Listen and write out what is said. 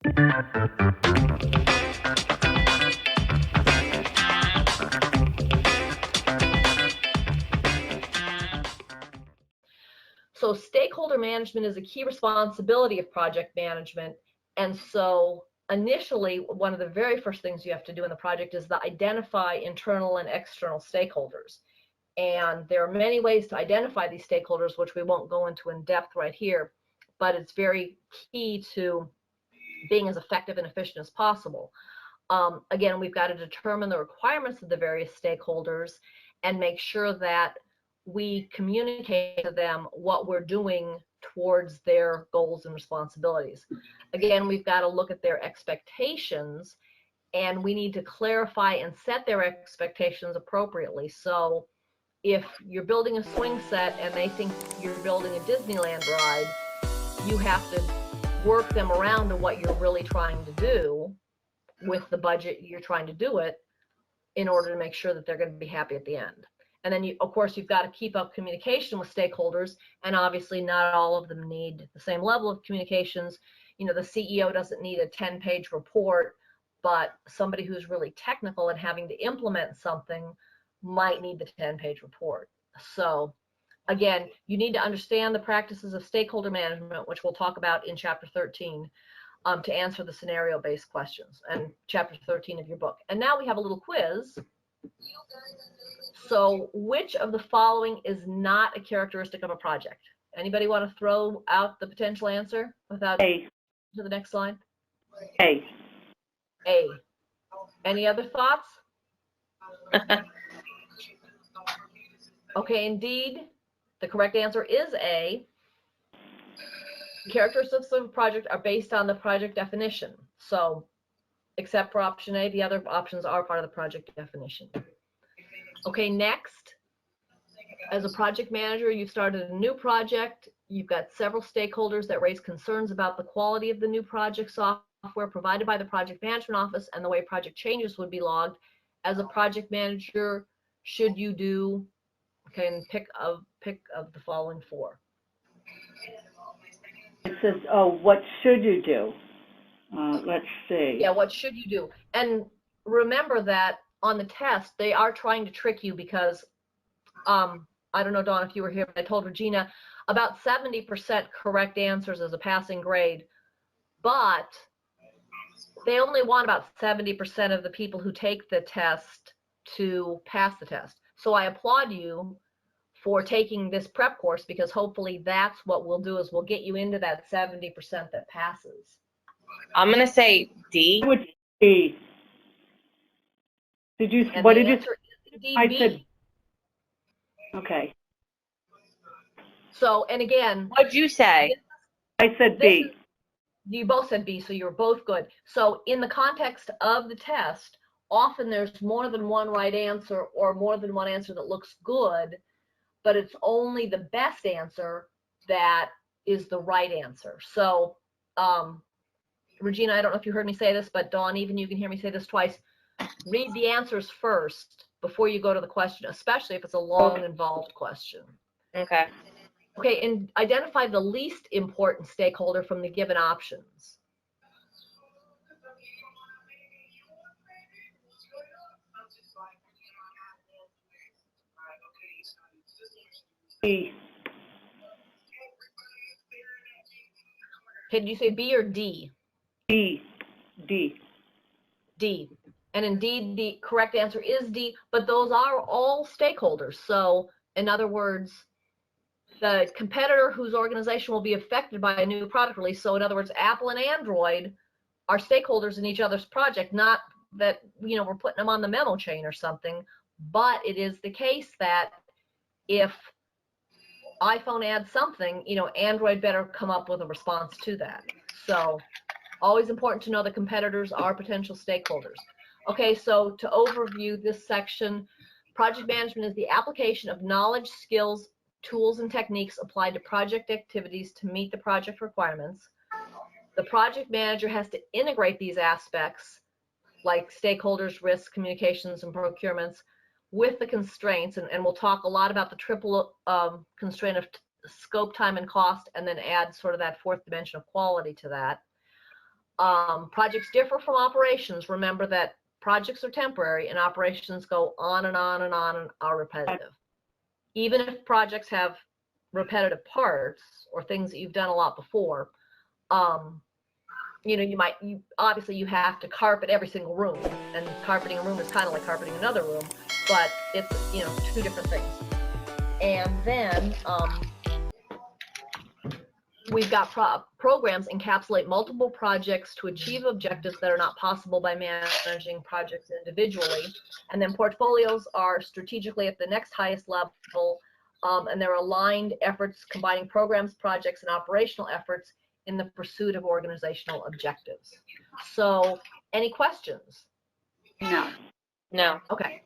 So stakeholder management is a key responsibility of project management. And so initially, one of the very first things you have to do in the project is to identify internal and external stakeholders. And there are many ways to identify these stakeholders, which we won't go into in depth right here, but it's very key to being as effective and efficient as possible. Again, we've got to determine the requirements of the various stakeholders and make sure that we communicate to them what we're doing towards their goals and responsibilities. Again, we've got to look at their expectations, and we need to clarify and set their expectations appropriately. So if you're building a swing set and they think you're building a Disneyland ride, you have to work them around to what you're really trying to do with the budget you're trying to do it, in order to make sure that they're going to be happy at the end. And then, of course, you've got to keep up communication with stakeholders, and obviously not all of them need the same level of communications. You know, the CEO doesn't need a 10-page report, but somebody who's really technical and having to implement something might need the 10-page report. So again, you need to understand the practices of stakeholder management, which we'll talk about in Chapter 13, to answer the scenario-based questions, and Chapter 13 of your book. And now we have a little quiz. So which of the following is not a characteristic of a project? Anybody want to throw out the potential answer without A. To the next slide? A. A. Any other thoughts? Okay, indeed, the correct answer is A. Characteristics of a project are based on the project definition. So except for option A, the other options are part of the project definition. Okay, next, as a project manager, you've started a new project. You've got several stakeholders that raise concerns about the quality of the new project software provided by the project management office and the way project changes would be logged. As a project manager, should you do, okay, and pick of the following four. It says, oh, what should you do? Let's see. Yeah, what should you do? And remember that on the test, they are trying to trick you because, I don't know, Dawn, if you were here, but I told Regina, about 70% correct answers as a passing grade, but they only want about 70% of the people who take the test to pass the test. So I applaud you for taking this prep course, because hopefully that's what we'll do, is we'll get you into that 70% that passes. I'm going to say D. I would B. Did you, And what the did you answer is indeed I B. said, okay. So, and again, What'd you say? I said B. You both said B, so you were both good. So in the context of the test, often there's more than one right answer or more than one answer that looks good, but it's only the best answer that is the right answer. So, Regina, I don't know if you heard me say this, but Dawn, even you can hear me say this twice. Read the answers first before you go to the question, especially if it's a long, involved question. Okay. Okay, and identify the least important stakeholder from the given options. B. Okay, did you say B or D? D. D. D. And indeed, the correct answer is D, but those are all stakeholders. So, in other words, the competitor whose organization will be affected by a new product release. So, in other words, Apple and Android are stakeholders in each other's project, not that, you know, we're putting them on the memo chain or something, but it is the case that if iPhone adds something, you know, Android better come up with a response to that. So, always important to know the competitors are potential stakeholders. Okay, so to overview this section, project management is the application of knowledge, skills, tools, and techniques applied to project activities to meet the project requirements. The project manager has to integrate these aspects, like stakeholders, risks, communications, and procurements, with the constraints, and we'll talk a lot about the triple constraint of scope, time, and cost, and then add sort of that fourth dimension of quality to that. Projects differ from operations. Remember that projects are temporary and operations go on and on and on and are repetitive. Even if projects have repetitive parts or things that you've done a lot before, you know, obviously you have to carpet every single room, and carpeting a room is kind of like carpeting another room, but it's, you know, two different things. And then we've got programs encapsulate multiple projects to achieve objectives that are not possible by managing projects individually. And then portfolios are strategically at the next highest level, and they're aligned efforts combining programs, projects, and operational efforts in the pursuit of organizational objectives. So, any questions? No. No. Okay.